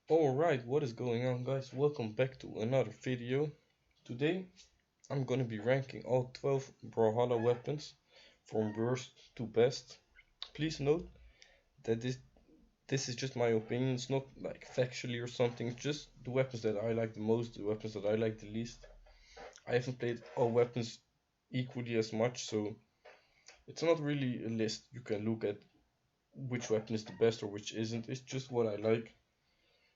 Alright, what is going on, guys? Welcome back to another video. Today I'm gonna be ranking all 12 Brawlhalla weapons from worst to best. Please note that this is just my opinion, it's not like factually or something, it's just the weapons that I like the most, the weapons that I like the least. I haven't played all weapons equally as much, so it's not really a list you can look at which weapon is the best or which isn't, it's just what I like.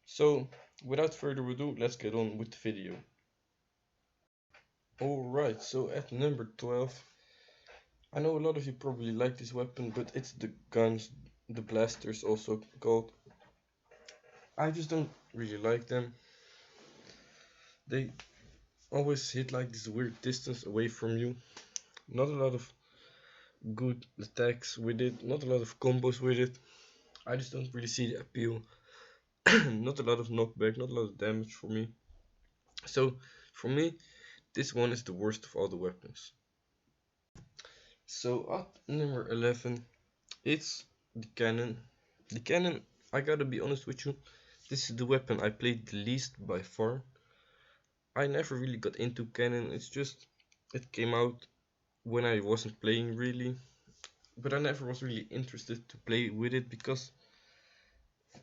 So, without further ado, let's get on with the video. Alright, so at number 12, I know a lot of you probably like this weapon, but it's the guns, the blasters also called. I just don't really like them. They always hit like this weird distance away from you. Not a lot of good attacks with it, not a lot of combos with it. I just don't really see the appeal. Not a lot of knockback, not a lot of damage for me. So, for me, this one is the worst of all the weapons. So at number 11, it's the Canon. The Canon, I gotta be honest with you, this is the weapon I played the least by far. I never really got into Canon, it's just, it came out when I wasn't playing really. But I never was really interested to play with it because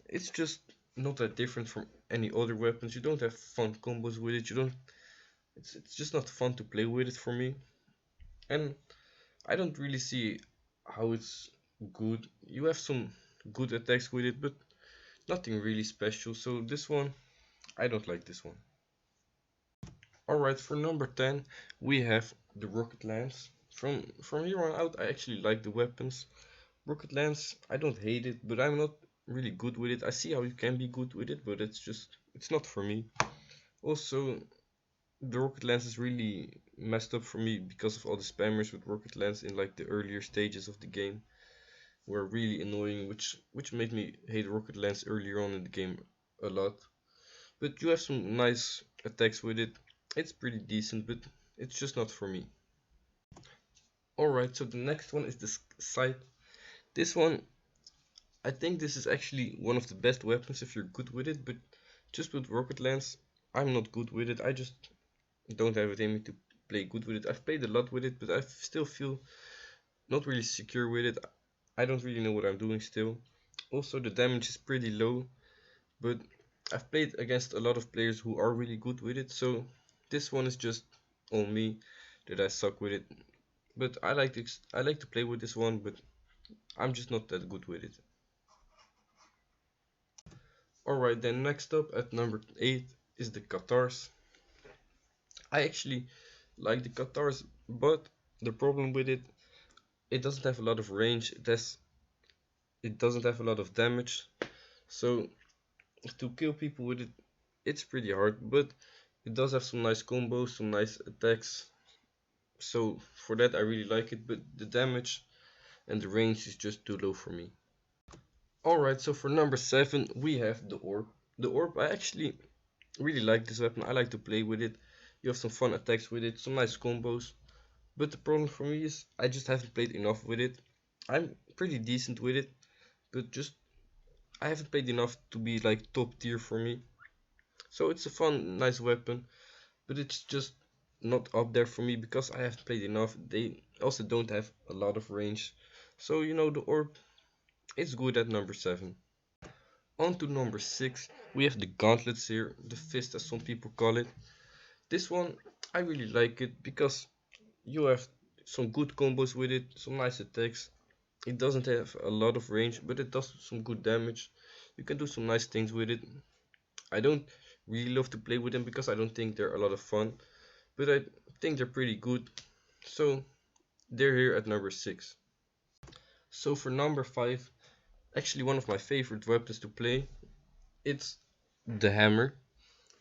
it's just not that different from any other weapons. You don't have fun combos with it, you don't, it's just not fun to play with it for me. And I don't really see how it's good. You have some good attacks with it, but nothing really special. So this one, I don't like this one. Alright, for number 10, we have the rocket lance. From here on out, I actually like the weapons. Rocket lance, I don't hate it, but I'm not really good with it. I see how you can be good with it, but it's not for me. Also, the rocket lance is really messed up for me because of all the spammers with rocket lance in like the earlier stages of the game were really annoying, which made me hate rocket lance earlier on in the game a lot. But you have some nice attacks with it. It's pretty decent, but it's just not for me. Alright, so the next one is the Scythe. This one, I think this is actually one of the best weapons if you're good with it, but just with rocket lance, I'm not good with it. I just don't have it in me to play good with it. I've played a lot with it, but I still feel not really secure with it. I don't really know what I'm doing still. Also, the damage is pretty low, but I've played against a lot of players who are really good with it, so this one is just on me that I suck with it. But I like to play with this one, but I'm just not that good with it. Alright, then next up at number 8 is the Katars. I actually like the Katars, but the problem with it, it doesn't have a lot of range, it doesn't have a lot of damage, so to kill people with it, it's pretty hard, but it does have some nice combos, some nice attacks, so for that I really like it, but the damage and the range is just too low for me. Alright, so for number 7 we have the Orb. The Orb, I actually really like this weapon, I like to play with it. You have some fun attacks with it, some nice combos, but the problem for me is I just haven't played enough with it. I'm pretty decent with it, but just I haven't played enough to be like top tier for me. So it's a fun, nice weapon, but it's just not up there for me because I haven't played enough. They also don't have a lot of range. So you know the Orb, it's good at number 7. On to number 6, we have the Gauntlets here, the fist as some people call it. This one, I really like it because you have some good combos with it, some nice attacks. It doesn't have a lot of range, but it does some good damage. You can do some nice things with it. I don't really love to play with them because I don't think they're a lot of fun, but I think they're pretty good. So they're here at number 6. So for number 5, actually one of my favorite weapons to play, it's the hammer.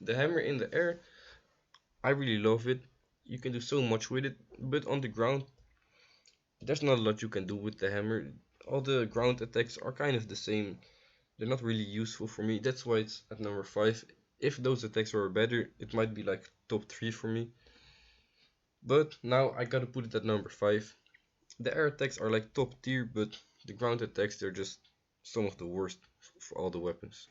The hammer in the air, I really love it. You can do so much with it, but on the ground, there's not a lot you can do with the hammer. All the ground attacks are kind of the same. They're not really useful for me. That's why it's at number 5. If those attacks were better, it might be like top 3 for me. But now I gotta put it at number 5. The air attacks are like top tier, but the ground attacks, they're just some of the worst for all the weapons.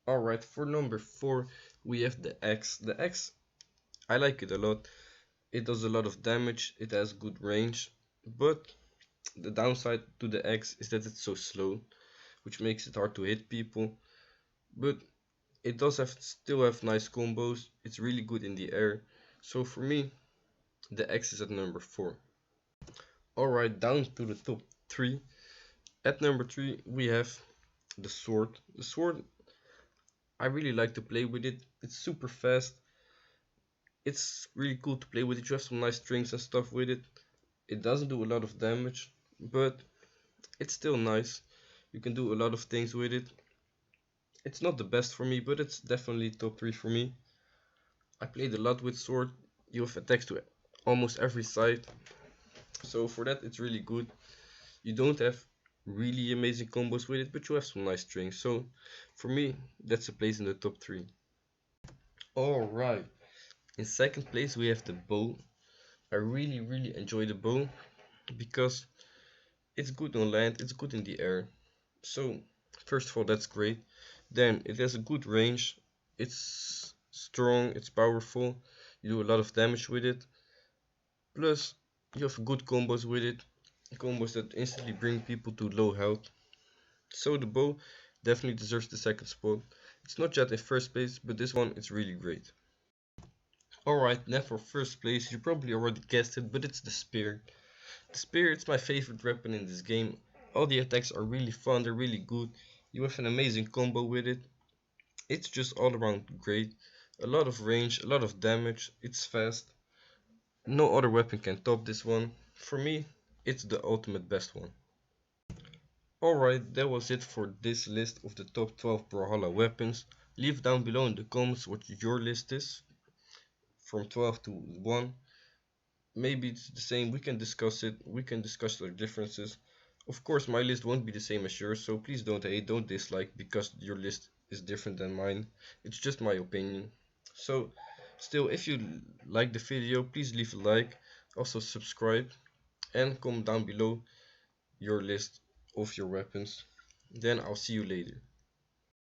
Alright, for number 4 we have the X. The X, I like it a lot. It does a lot of damage, it has good range, but the downside to the X is that it's so slow, which makes it hard to hit people. But it does still have nice combos, it's really good in the air. So for me, the X is at number 4. Alright, down to the top 3. At number 3 we have the sword. The sword, I really like to play with it. It's super fast. It's really cool to play with it. You have some nice strings and stuff with it. It doesn't do a lot of damage, but it's still nice. You can do a lot of things with it. It's not the best for me, but it's definitely top 3 for me. I played a lot with sword. You have attacks to almost every side. So for that it's really good. You don't have really amazing combos with it, but you have some nice strings. So for me, that's a place in the top 3. Alright, in second place we have the bow. I really enjoy the bow because it's good on land, it's good in the air. So first of all, that's great. Then it has a good range, it's strong, it's powerful, you do a lot of damage with it. Plus you have good combos with it, combos that instantly bring people to low health. So the bow definitely deserves the second spot. It's not yet in first place, but this one is really great. Alright, now for first place, you probably already guessed it, but it's the spear. The spear, it's my favorite weapon in this game. All the attacks are really fun, they're really good. You have an amazing combo with it. It's just all around great. A lot of range, a lot of damage, it's fast. No other weapon can top this one. For me, it's the ultimate best one. Alright, that was it for this list of the top 12 Brawlhalla weapons. Leave down below in the comments what your list is, from 12 to 1. Maybe it's the same, we can discuss it, we can discuss the differences. Of course my list won't be the same as yours, so please don't hate, don't dislike because your list is different than mine. It's just my opinion. So still, if you like the video, please leave a like, also subscribe, and comment down below your list of your weapons. Then I'll see you later.